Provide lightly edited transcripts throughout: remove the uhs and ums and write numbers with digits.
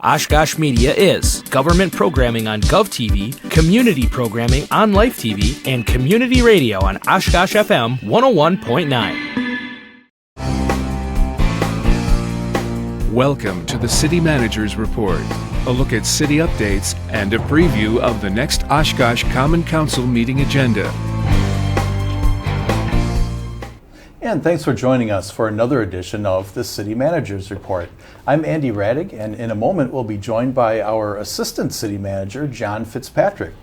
Oshkosh Media is government programming on GovTV, community programming on Life TV, and community radio on Oshkosh FM 101.9. Welcome to the City Manager's Report, a look at city updates and a preview of the next Oshkosh Common Council meeting agenda. And thanks for joining us for another edition of the City Manager's Report. I'm Andy Radig, and in a moment we'll be joined by our Assistant City Manager, John Fitzpatrick.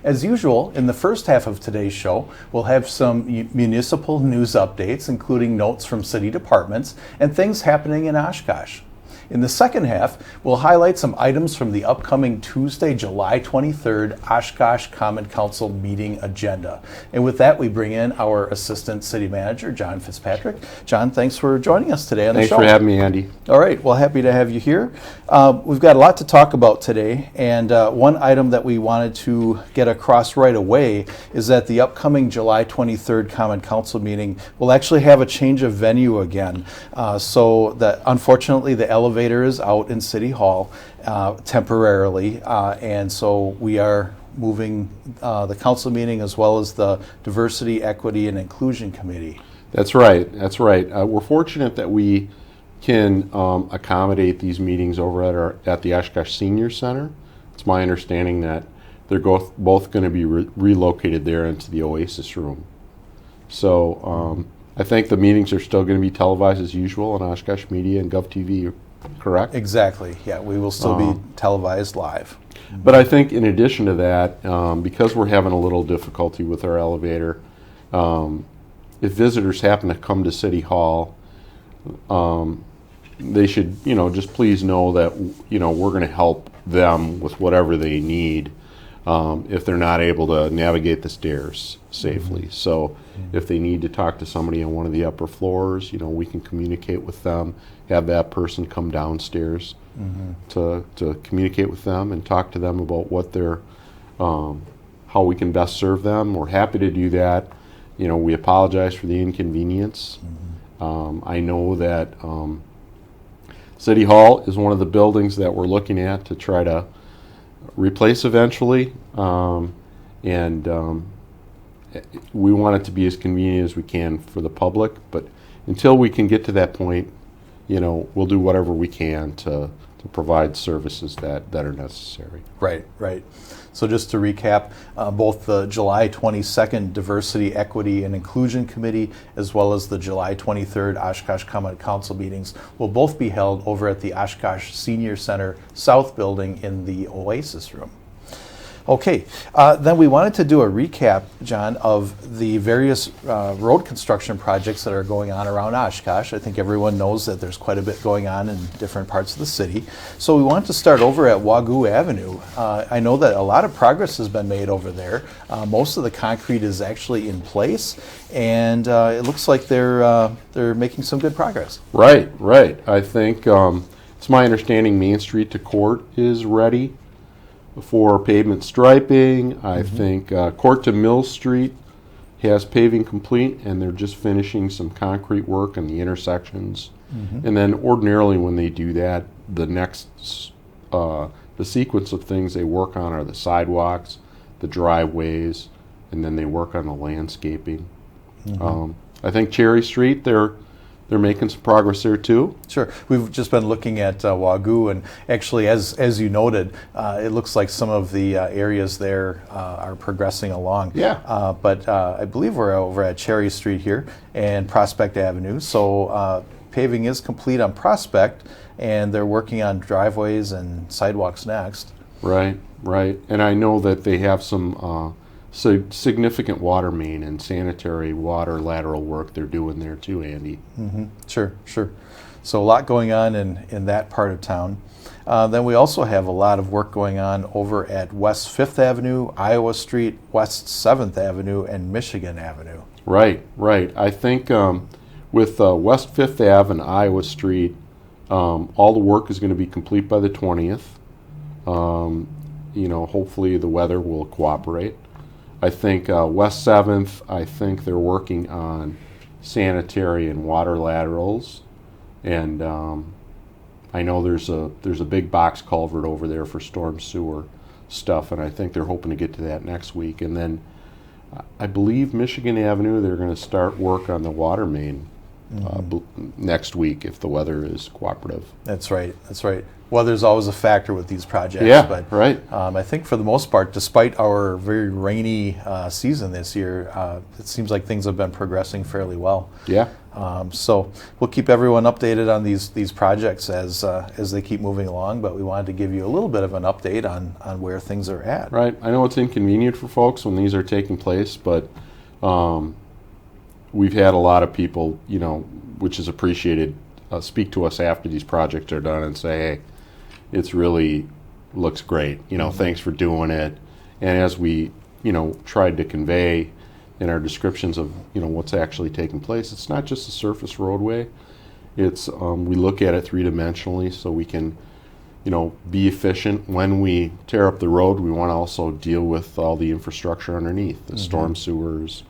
As usual, in the first half of today's show, we'll have some municipal news updates, including notes from city departments and things happening in Oshkosh. In the second half, we'll highlight some items from the upcoming Tuesday, July 23rd Oshkosh Common Council meeting agenda. And with that, we bring in our Assistant City Manager, John Fitzpatrick. John, thanks for joining us today on the show. Thanks for having me, Andy. All right, well, happy to have you here. We've got a lot to talk about today, and one item that we wanted to get across right away is that the upcoming July 23rd Common Council meeting will actually have a change of venue again. So that unfortunately the elevator is out in City Hall temporarily, and so we are moving the council meeting as well as the Diversity, Equity, and Inclusion Committee. That's right. We're fortunate that we can accommodate these meetings over at the Oshkosh Senior Center. It's my understanding that they're both going to be relocated there into the Oasis room. So I think the meetings are still going to be televised as usual on Oshkosh Media and GovTV, correct? Exactly, yeah, we will still be televised live. But I think in addition to that, because we're having a little difficulty with our elevator, if visitors happen to come to City Hall, they should, just please know that, we're going to help them with whatever they need if they're not able to navigate the stairs safely. So if they need to talk to somebody on one of the upper floors, we can communicate with them, have that person come downstairs to communicate with them and talk to them about what they're, how we can best serve them. We're happy to do that. We apologize for the inconvenience. I know that City Hall is one of the buildings that we're looking at to try to replace eventually, and we want it to be as convenient as we can for the public, but until we can get to that point, we'll do whatever we can to provide services that are necessary. Right. So just to recap, both the July 22nd Diversity, Equity, and Inclusion Committee as well as the July 23rd Oshkosh Common Council meetings will both be held over at the Oshkosh Senior Center South Building in the Oasis Room. Okay, then we wanted to do a recap, John, of the various road construction projects that are going on around Oshkosh. I think everyone knows that there's quite a bit going on in different parts of the city. So we wanted to start over at Wagoo Avenue. I know that a lot of progress has been made over there. Most of the concrete is actually in place, and it looks like they're making some good progress. Right. I think it's my understanding Main Street to Court is ready for pavement striping. I think Court to Mill Street has paving complete, and they're just finishing some concrete work in the intersections. And then ordinarily when they do that, the next the sequence of things they work on are the sidewalks, the driveways, and then they work on the landscaping. I think Cherry Street, they're making some progress there too. Sure. We've just been looking at Wagoo, and actually, as you noted, it looks like some of the areas there are progressing along. Yeah. But I believe we're over at Cherry Street here and Prospect Avenue. So paving is complete on Prospect, and they're working on driveways and sidewalks next. Right. And I know that they have some significant water main and sanitary water lateral work they're doing there too, Andy. Sure. So a lot going on in that part of town. Then we also have a lot of work going on over at West 5th Avenue, Iowa Street, West 7th Avenue, and Michigan Avenue. Right. I think with West 5th Ave and Iowa Street, all the work is going to be complete by the 20th. Hopefully the weather will cooperate. I think West 7th, I think they're working on sanitary and water laterals, and I know there's a big box culvert over there for storm sewer stuff, and I think they're hoping to get to that next week. And then I believe Michigan Avenue, they're going to start work on the water main next week if the weather is cooperative. That's right. That's right. Weather's always a factor with these projects. Yeah, but right. I think for the most part, despite our very rainy season this year, it seems like things have been progressing fairly well. Yeah. So we'll keep everyone updated on these projects as they keep moving along. But we wanted to give you a little bit of an update on where things are at. Right. I know it's inconvenient for folks when these are taking place, but we've had a lot of people, which is appreciated, speak to us after these projects are done and say, hey, it's really looks great. Thanks for doing it. And as we, tried to convey in our descriptions of, what's actually taking place, it's not just a surface roadway. It's we look at it three-dimensionally so we can, be efficient. When we tear up the road, we want to also deal with all the infrastructure underneath, the storm sewers,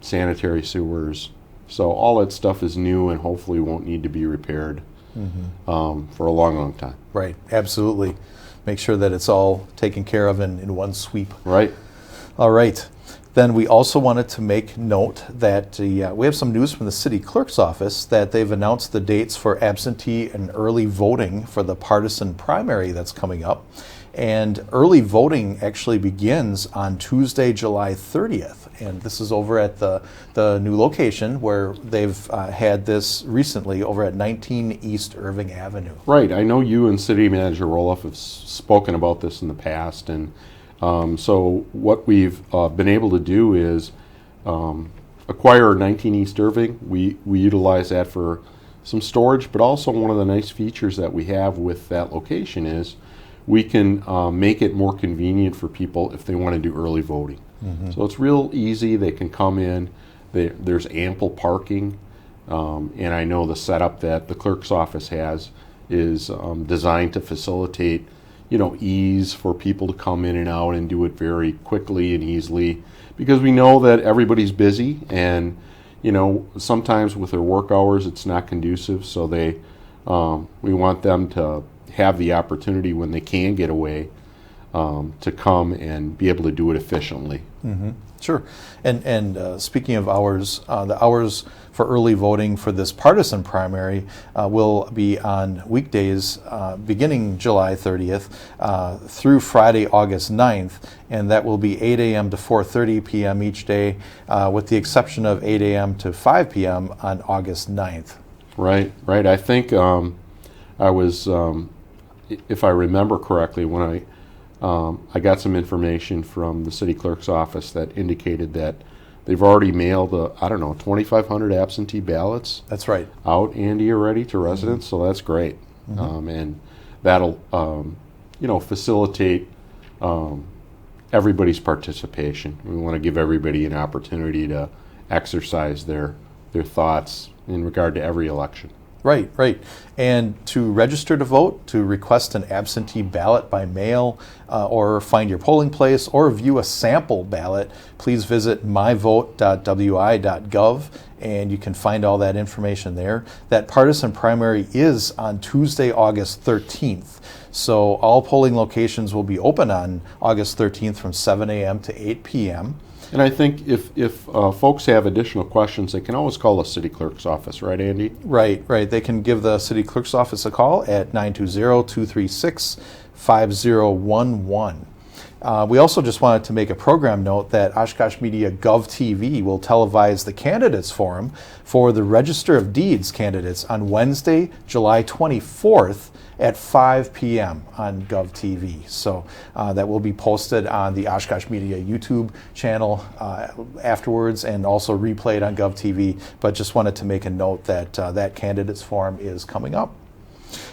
sanitary sewers. So all that stuff is new and hopefully won't need to be repaired for a long, long time. Right, absolutely. Make sure that it's all taken care of in one sweep. Right. All right. Then we also wanted to make note that we have some news from the city clerk's office that they've announced the dates for absentee and early voting for the partisan primary that's coming up. And early voting actually begins on Tuesday, July 30th. And this is over at the new location where they've had this recently over at 19 East Irving Avenue. Right. I know you and City Manager Roloff have spoken about this in the past. And so what we've been able to do is acquire 19 East Irving. We utilize that for some storage, but also one of the nice features that we have with that location is we can make it more convenient for people if they want to do early voting. So it's real easy. They can come in. There's ample parking. And I know the setup that the clerk's office has is designed to facilitate, ease for people to come in and out and do it very quickly and easily, because we know that everybody's busy and, sometimes with their work hours it's not conducive. So we want them to have the opportunity when they can get away to come and be able to do it efficiently. Sure. And speaking of hours, the hours for early voting for this partisan primary will be on weekdays beginning July 30th through Friday, August 9th, and that will be 8 a.m. to 4:30 p.m. each day, with the exception of 8 a.m. to 5 p.m. on August 9th. Right. I think I was, if I remember correctly, when I got some information from the city clerk's office that indicated that they've already mailed 2,500 absentee ballots. That's right. Out, Andy, already to residents, so that's great. And that'll, facilitate everybody's participation. We want to give everybody an opportunity to exercise their thoughts in regard to every election. Right. And to register to vote, to request an absentee ballot by mail, or find your polling place, or view a sample ballot, please visit myvote.wi.gov, and you can find all that information there. That partisan primary is on Tuesday, August 13th. So all polling locations will be open on August 13th from 7 a.m. to 8 p.m. And I think if folks have additional questions, they can always call the city clerk's office, right, Andy? Right. They can give the city clerk's office a call at 920-236-5011. We also just wanted to make a program note that Oshkosh Media GovTV will televise the candidates forum for the Register of Deeds candidates on Wednesday, July 24th at 5 p.m. on GovTV. So that will be posted on the Oshkosh Media YouTube channel afterwards, and also replayed on GovTV. But just wanted to make a note that that candidates forum is coming up.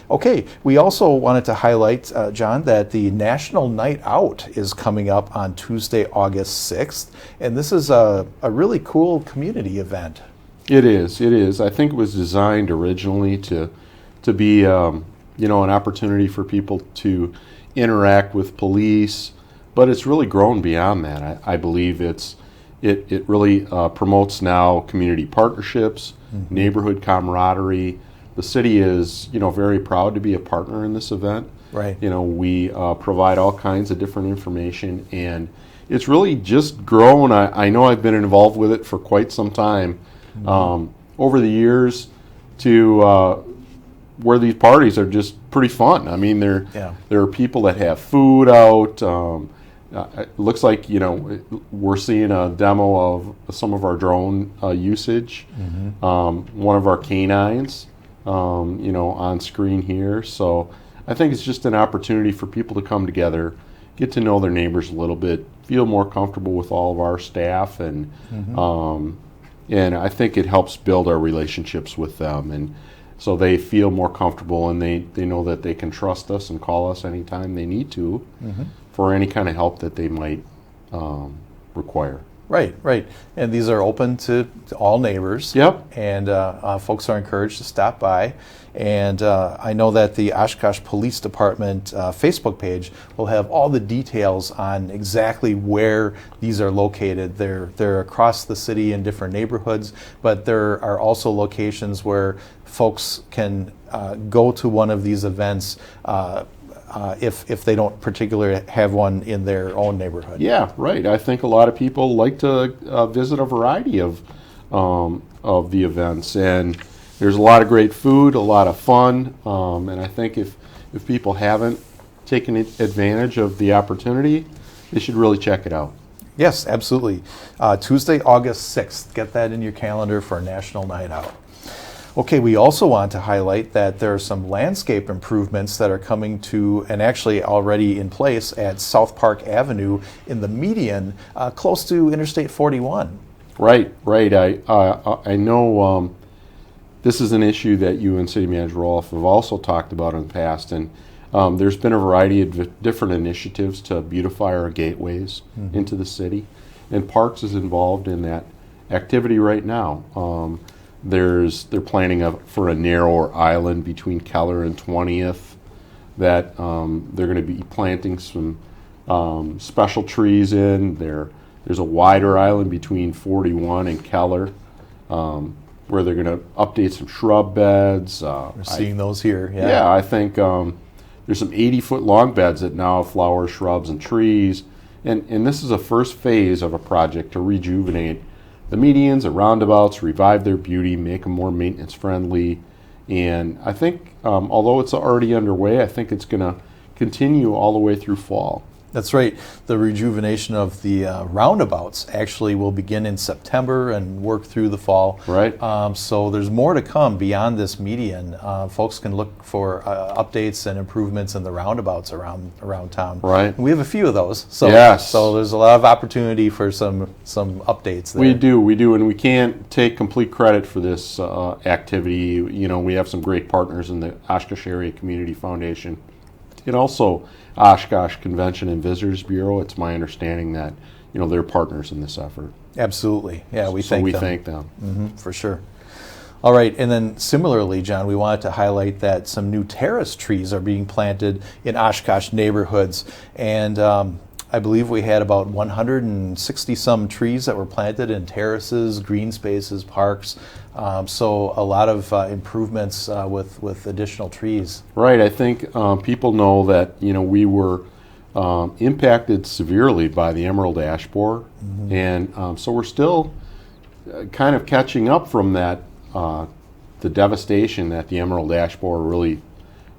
Okay, we also wanted to highlight, John, that the National Night Out is coming up on Tuesday, August 6th, and this is a really cool community event. It is. I think it was designed originally to be an opportunity for people to interact with police, but it's really grown beyond that. I believe it really promotes now community partnerships, neighborhood camaraderie. the city is, very proud to be a partner in this event. Right. We provide all kinds of different information, and it's really just grown. I know I've been involved with it for quite some time over the years to where these parties are just pretty fun. I mean, there are people that have food out. It looks like, we're seeing a demo of some of our drone usage. One of our canines, on screen here. So I think it's just an opportunity for people to come together, get to know their neighbors a little bit, feel more comfortable with all of our staff, and I think it helps build our relationships with them, and so they feel more comfortable, and they know that they can trust us and call us anytime they need to for any kind of help that they might require. Right. And these are open to all neighbors. Yep. And folks are encouraged to stop by. And I know that the Oshkosh Police Department Facebook page will have all the details on exactly where these are located. They're across the city in different neighborhoods, but there are also locations where folks can go to one of these events if they don't particularly have one in their own neighborhood. Yeah, right. I think a lot of people like to visit a variety of the events, and there's a lot of great food, a lot of fun, and I think if people haven't taken advantage of the opportunity, they should really check it out. Yes, absolutely. Tuesday, August 6th. Get that in your calendar for a National Night Out. Okay, we also want to highlight that there are some landscape improvements that are coming to, and actually already in place, at South Park Avenue in the median, close to Interstate 41. Right. I know this is an issue that you and City Manager Rolfe have also talked about in the past, and there's been a variety of different initiatives to beautify our gateways into the city, and Parks is involved in that activity right now. They're planning for a narrower island between Keller and 20th that they're going to be planting some special trees in. There's a wider island between 41 and Keller where they're going to update some shrub beds. We're seeing those here. Yeah, I think there's some 80-foot long beds that now have flowers, shrubs, and trees. And this is a first phase of a project to rejuvenate the medians, the roundabouts, revive their beauty, make them more maintenance friendly. And I think, although it's already underway, I think it's going to continue all the way through fall. That's right. The rejuvenation of the roundabouts actually will begin in September and work through the fall. Right. So there's more to come beyond this median. Folks can look for updates and improvements in the roundabouts around town. Right. And we have a few of those. So, yes. So there's a lot of opportunity for some updates there. We do, and we can't take complete credit for this activity. We have some great partners in the Oshkosh Area Community Foundation, and also Oshkosh Convention and Visitors Bureau. It's my understanding that they're partners in this effort. Absolutely, yeah. We thank them. For sure. All right, and then similarly, John, we wanted to highlight that some new terrace trees are being planted in Oshkosh neighborhoods, and I believe we had about 160 some trees that were planted in terraces, green spaces, parks. So a lot of improvements with additional trees. Right. I think people know that we were impacted severely by the emerald ash borer, and so we're still kind of catching up from that, the devastation that the emerald ash borer really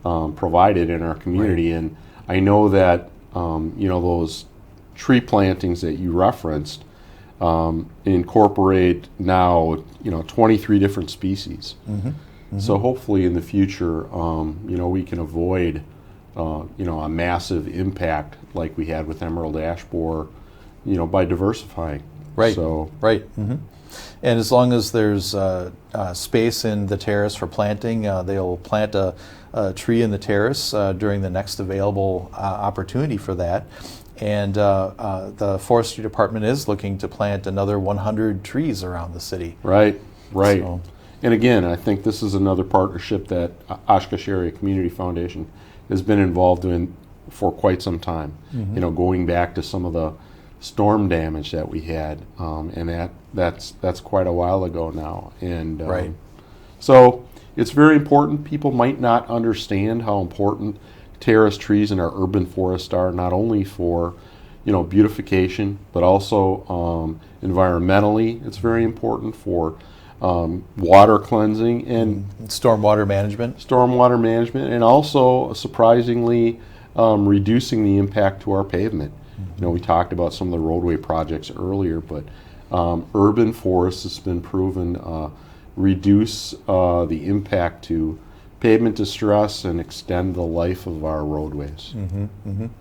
provided in our community. Right. And I know that those tree plantings that you referenced incorporate now 23 different species. So hopefully in the future we can avoid a massive impact like we had with emerald ash borer by diversifying. Right. So right. And as long as there's space in the terrace for planting, they'll plant a tree in the terrace during the next available opportunity for that. And the Forestry Department is looking to plant another 100 trees around the city. Right. So, and again, I think this is another partnership that Oshkosh Area Community Foundation has been involved in for quite some time. Going back to some of the storm damage that we had, and that's quite a while ago now. And right. So it's very important. People might not understand how important terrace trees in our urban forest are, not only for beautification, but also environmentally. It's very important for water cleansing and stormwater management, and also surprisingly reducing the impact to our pavement. We talked about some of the roadway projects earlier, but urban forests has been proven reduce the impact to pavement distress and extend the life of our roadways.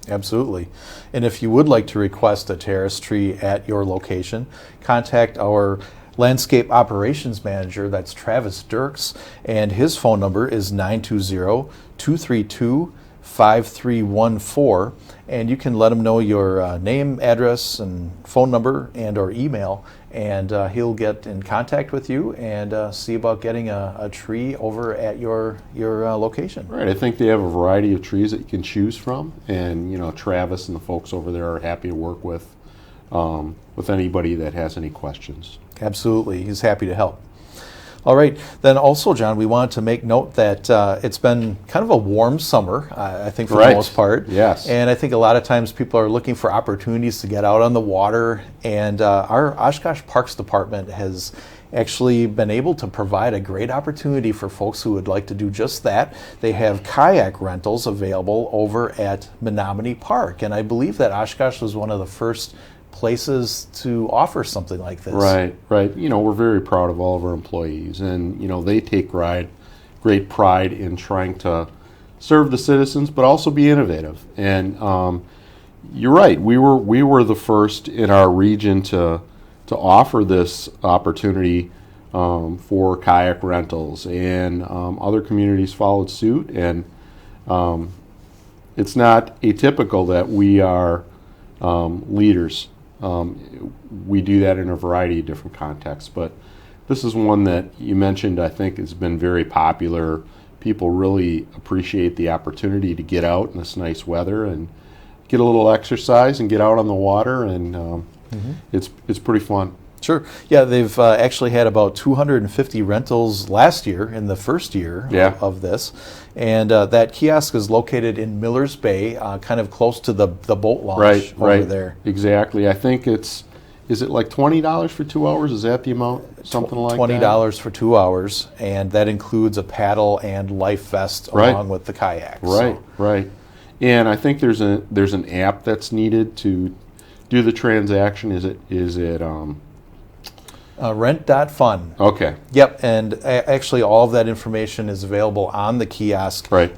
Absolutely. And if you would like to request a terrace tree at your location, contact our landscape operations manager, that's Travis Dirks, and his phone number is 920-232-5314, and you can let him know your name, address, and phone number and or email, and he'll get in contact with you and see about getting a tree over at your location. Right. I think they have a variety of trees that you can choose from, and Travis and the folks over there are happy to work with anybody that has any questions. Absolutely. He's happy to help. All right. Then also, John, we wanted to make note that it's been kind of a warm summer, I think, for the most part. Yes. And I think a lot of times people are looking for opportunities to get out on the water. And our Oshkosh Parks Department has actually been able to provide a great opportunity for folks who would like to do just that. They have kayak rentals available over at Menominee Park. And I believe that Oshkosh was one of the first places to offer something like this. Right. We're very proud of all of our employees, and they take great pride in trying to serve the citizens, but also be innovative. And you're right. We were the first in our region to offer this opportunity for kayak rentals, and other communities followed suit. And it's not atypical that we are leaders. We do that in a variety of different contexts, but this is one that you mentioned, I think, has been very popular. People really appreciate the opportunity to get out in this nice weather and get a little exercise and get out on the water, and it's pretty fun. Sure. Yeah, they've actually had about 250 rentals last year in the first year of this. And that kiosk is located in Millers Bay, kind of close to the boat launch over there. Exactly. I think is it like $20 for 2 hours? Is that the amount? Something like that? $20 for 2 hours, and that includes a paddle and life vest along with the kayak. Right. And I think there's an app that's needed to do the transaction. Is it Rent.fun. Okay. Yep, and actually all of that information is available on the kiosk. Right.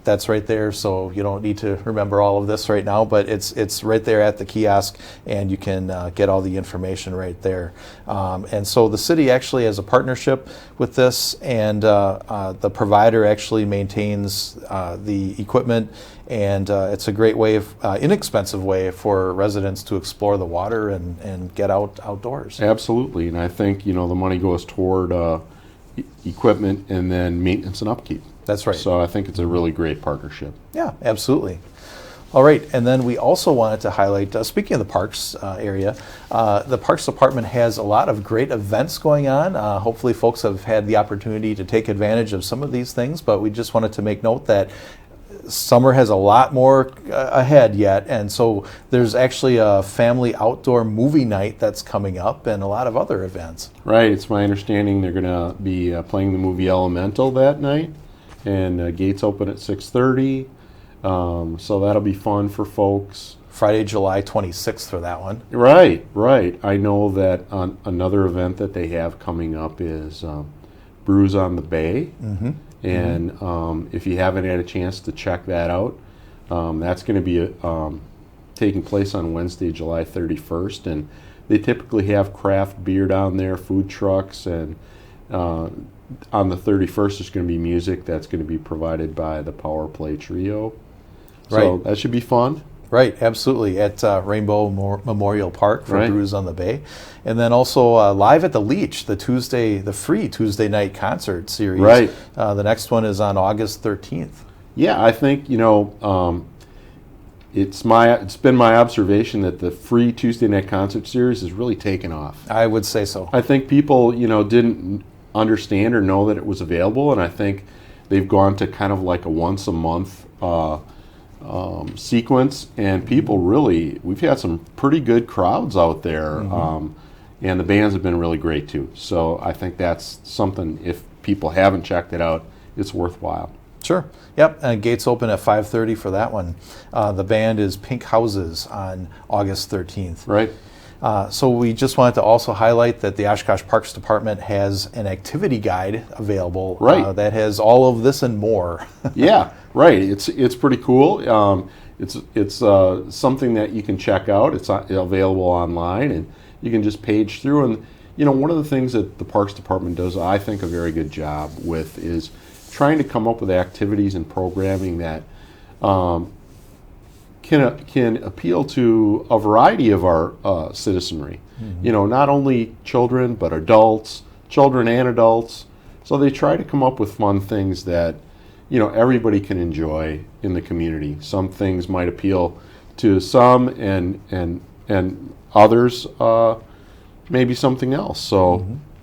That's right there, so you don't need to remember all of this right now, but it's right there at the kiosk, and you can get all the information right there. And so the city actually has a partnership with this, and the provider actually maintains the equipment, and it's a great way, inexpensive way for residents to explore the water and get outdoors. Absolutely, and I think the money goes toward equipment and then maintenance and upkeep. That's right. So I think it's a really great partnership. Yeah, absolutely. All right, and then we also wanted to highlight, speaking of the parks area, the Parks Department has a lot of great events going on. Hopefully folks have had the opportunity to take advantage of some of these things, but we just wanted to make note that summer has a lot more ahead yet, and so there's actually a family outdoor movie night that's coming up and a lot of other events. Right, it's my understanding they're going to be playing the movie Elemental that night, and gates open at 6:30, so that'll be fun for folks. Friday, July 26th for that one. Right. I know that another event that they have coming up is Brews on the Bay. And if you haven't had a chance to check that out, that's going to be taking place on Wednesday, July 31st. And they typically have craft beer down there, food trucks, and on the 31st there's going to be music that's going to be provided by the Power Play Trio. So that should be fun. Right, absolutely, at Rainbow Memorial Park for Brews on the Bay. And then also live at the Leach, the free Tuesday night concert series. Right. The next one is on August 13th. Yeah, I think, it's been my observation that the free Tuesday night concert series has really taken off. I would say so. I think people, didn't understand or know that it was available, and I think they've gone to kind of like a once a month sequence, and people really, we've had some pretty good crowds out there, and the bands have been really great too. So I think that's something, if people haven't checked it out, it's worthwhile. Sure. Yep. And gates open at 5:30 for that one. The band is Pink Houses on August 13th. Right. So we just wanted to also highlight that the Oshkosh Parks Department has an activity guide available that has all of this and more. Yeah, right. It's pretty cool. It's something that you can check out. It's available online, and you can just page through. And one of the things that the Parks Department does, I think, a very good job with is trying to come up with activities and programming that can appeal to a variety of our citizenry. Not only children, but children and adults. So they try to come up with fun things that everybody can enjoy in the community. Some things might appeal to some, and others maybe something else.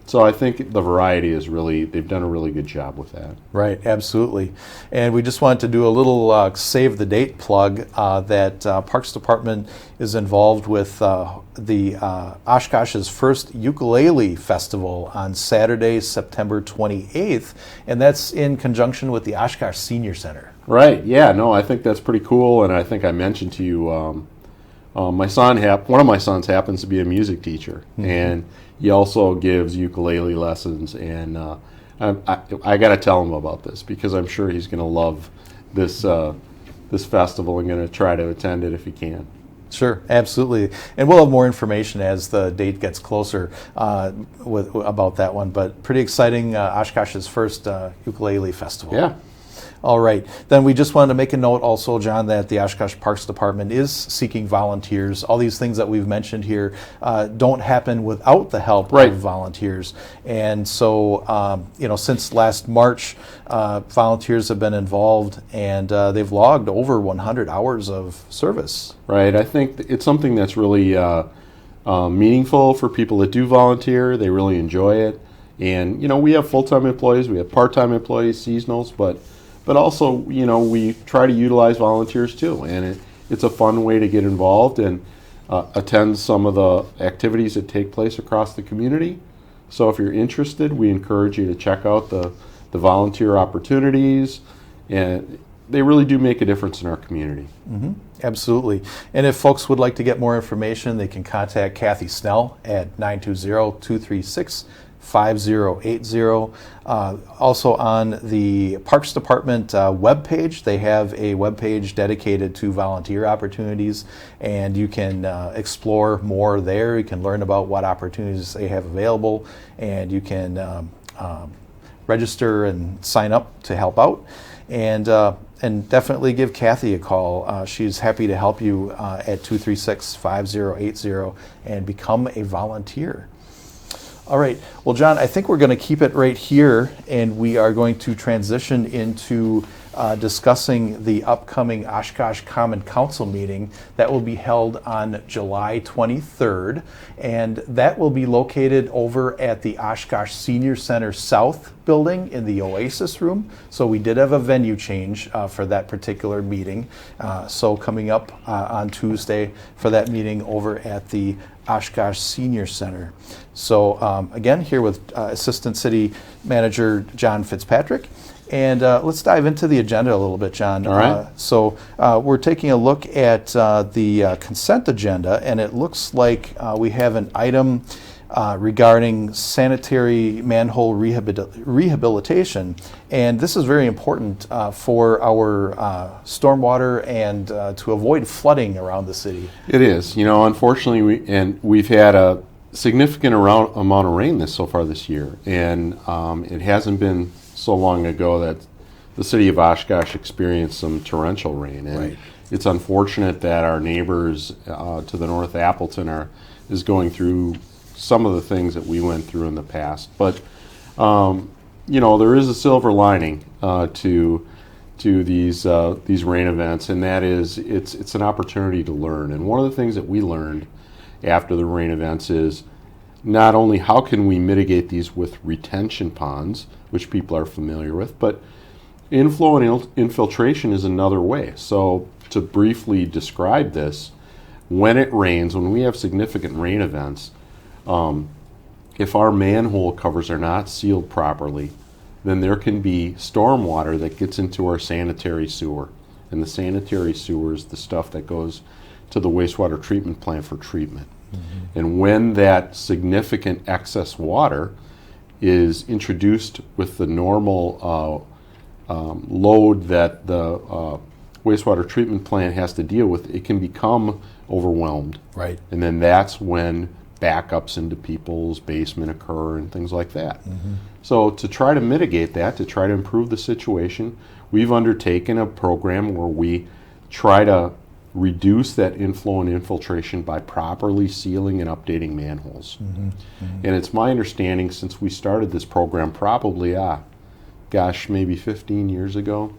So I think the variety is they've done a really good job with that. Right, absolutely. And we just wanted to do a little save the date plug that Parks Department is involved with the Oshkosh's first ukulele festival on Saturday, September 28th, and that's in conjunction with the Oshkosh Senior Center. Right, yeah, no, I think that's pretty cool, and I think I mentioned to you, one of my sons happens to be a music teacher, and he also gives ukulele lessons, and I got to tell him about this because I'm sure he's going to love this festival and going to try to attend it if he can. Sure, absolutely, and we'll have more information as the date gets closer about that one. But pretty exciting, Oshkosh's first ukulele festival. Yeah. All right. Then we just wanted to make a note also, John, that the Oshkosh Parks Department is seeking volunteers. All these things that we've mentioned here don't happen without the help of volunteers. And so, since last March, volunteers have been involved, and they've logged over 100 hours of service. Right. I think it's something that's really meaningful for people that do volunteer. They really enjoy it. And, we have full-time employees, we have part-time employees, seasonals, but also, we try to utilize volunteers too, and it's a fun way to get involved and attend some of the activities that take place across the community. So if you're interested, we encourage you to check out the volunteer opportunities, and they really do make a difference in our community. Mm-hmm. Absolutely. And if folks would like to get more information, they can contact Kathy Snell at 920-236-5080. Also on the Parks Department webpage, they have a webpage dedicated to volunteer opportunities, and you can explore more there. You can learn about what opportunities they have available, and you can register and sign up to help out. And definitely give Kathy a call. She's happy to help you at 236-5080 and become a volunteer. All right. Well, John, I think we're going to keep it right here, and we are going to transition into discussing the upcoming Oshkosh Common Council meeting that will be held on July 23rd, and that will be located over at the Oshkosh Senior Center South building in the Oasis Room. So we did have a venue change for that particular meeting. So coming up on Tuesday for that meeting over at the Oshkosh Senior Center. So again, here with Assistant City Manager John Fitzpatrick. And let's dive into the agenda a little bit, John. All right. So we're taking a look at the consent agenda, and it looks like we have an item regarding sanitary manhole rehabilitation. And this is very important for our stormwater and to avoid flooding around the city. It is. Unfortunately, we've had a significant amount of rain so far this year, and it hasn't been so long ago that the city of Oshkosh experienced some torrential rain, and it's unfortunate that our neighbors to the north, Appleton, is going through some of the things that we went through in the past. But there is a silver lining to these rain events, and that is it's an opportunity to learn. And one of the things that we learned after the rain events is not only how can we mitigate these with retention ponds, which people are familiar with, but inflow and infiltration is another way. So to briefly describe this, when it rains, when we have significant rain events, if our manhole covers are not sealed properly, then there can be stormwater that gets into our sanitary sewer. And the sanitary sewer is the stuff that goes to the wastewater treatment plant for treatment. And when that significant excess water is introduced with the normal load that the wastewater treatment plant has to deal with, it can become overwhelmed. Right. And then that's when backups into people's basement occur and things like that. So to try to mitigate that, to try to improve the situation, we've undertaken a program where we try to reduce that inflow and infiltration by properly sealing and updating manholes. And it's my understanding, since we started this program probably, maybe 15 years ago,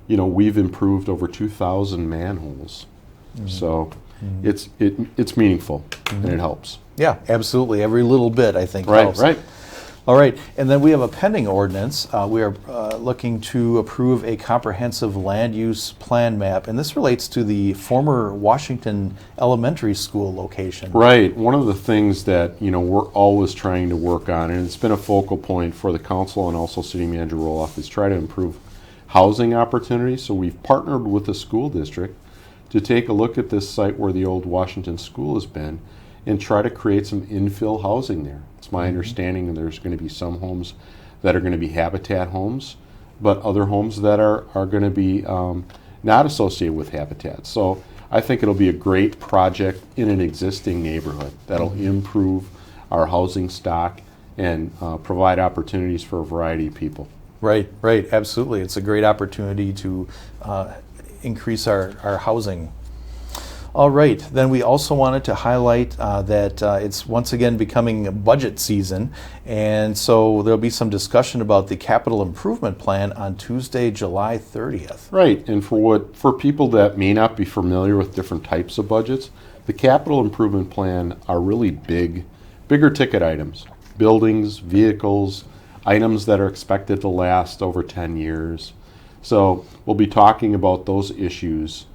you know, we've improved over 2,000 manholes. So it's meaningful and it helps. Yeah, absolutely. Every little bit, I think, Right, helps. right. All right, and then we have a pending ordinance. We are looking to approve a comprehensive land use plan map, and this relates to the former Washington Elementary School location. Right. One of the things that, you know, we're always trying to work on, and it's been a focal point for the council and also City Manager Roloff, is try to improve housing opportunities. So we've partnered with the school district to take a look at this site where the old Washington School has been and try to create some infill housing there. It's my understanding there's going to be some homes that are going to be habitat homes, but other homes that are going to be not associated with habitat. So I think it'll be a great project in an existing neighborhood that'll improve our housing stock and provide opportunities for a variety of people. Right, right, absolutely. It's a great opportunity to increase our housing. All right, then we also wanted to highlight that it's once again becoming budget season, and so there'll be some discussion about the capital improvement plan on Tuesday, July 30th. Right, and for people that may not be familiar with different types of budgets, the capital improvement plan are really bigger ticket items, buildings, vehicles, items that are expected to last over 10 years. So we'll be talking about those issues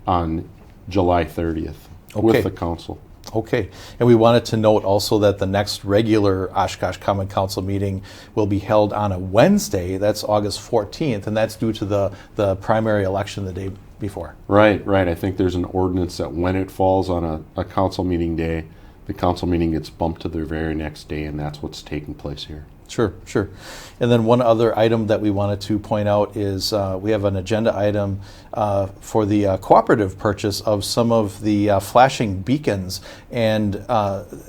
on July 30th with the council. Okay, and we wanted to note also that the next regular Oshkosh Common Council meeting will be held on a Wednesday. That's August 14th, and that's due to the primary election the day before. Right. I think there's an ordinance that when it falls on a council meeting day, the council meeting gets bumped to the very next day, and that's what's taking place here. Sure. And then one other item that we wanted to point out is we have an agenda item for the cooperative purchase of some of the flashing beacons, and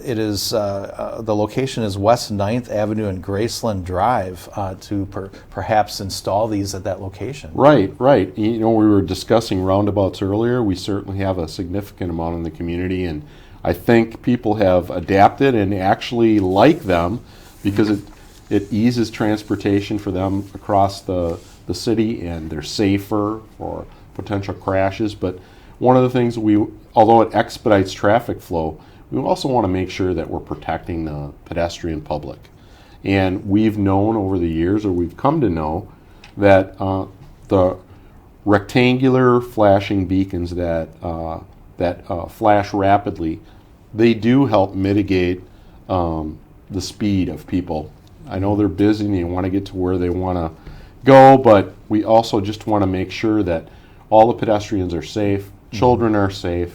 it is the location is West 9th Avenue and Graceland Drive to perhaps install these at that location. Right. You know, we were discussing roundabouts earlier. We certainly have a significant amount in the community, and I think people have adapted and actually like them because it eases transportation for them across the city, and they're safer for potential crashes. But one of the things although it expedites traffic flow, we also want to make sure that we're protecting the pedestrian public. And we've known over the years, or we've come to know, that the rectangular flashing beacons that flash rapidly, they do help mitigate the speed of people. I know they're busy and they want to get to where they want to go, but we also just want to make sure that all the pedestrians are safe, children are safe,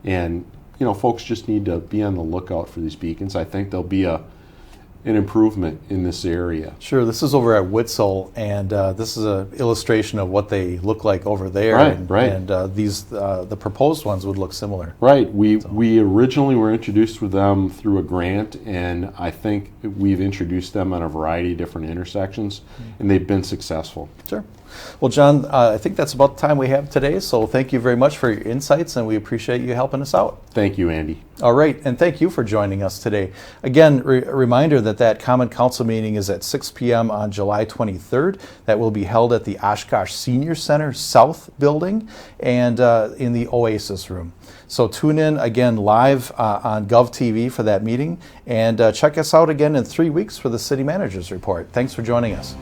and you know, folks just need to be on the lookout for these beacons. I think there'll be an improvement in this area. Sure, this is over at Witzel, and this is an illustration of what they look like over there. Right. And these the proposed ones would look similar. Right. We originally were introduced with them through a grant, and I think we've introduced them on a variety of different intersections, and they've been successful. Sure. Well, John, I think that's about the time we have today, so thank you very much for your insights, and we appreciate you helping us out. Thank you, Andy. All right, and thank you for joining us today. Again, a reminder that Common Council meeting is at 6 p.m. on July 23rd. That will be held at the Oshkosh Senior Center South Building and in the Oasis Room. So tune in again live on GovTV for that meeting, and check us out again in 3 weeks for the City Manager's Report. Thanks for joining us.